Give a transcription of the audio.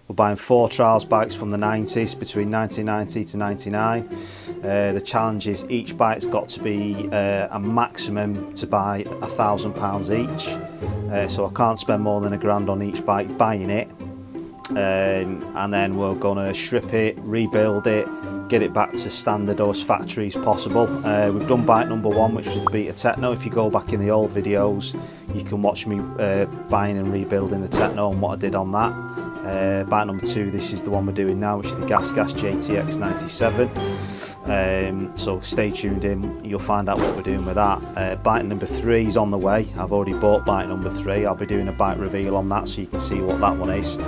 We're buying 4 trials bikes from the 90s, between 1990 to 99. The challenge is each bike's got to be a maximum to buy £1,000 each. So I can't spend more than £1,000 on each bike buying it. And then we're gonna strip it, rebuild it, get it back to standard or as factory as possible. We've done bike number 1, which was the Beta Techno. If you go back in the old videos, you can watch me buying and rebuilding the Techno and what I did on that. Bike number 2, this is the one we're doing now, which is the GasGas JTX 97. So stay tuned in, you'll find out what we're doing with that. Bike number 3 is on the way. I've already bought bike number 3. I'll be doing a bike reveal on that so you can see what that one is.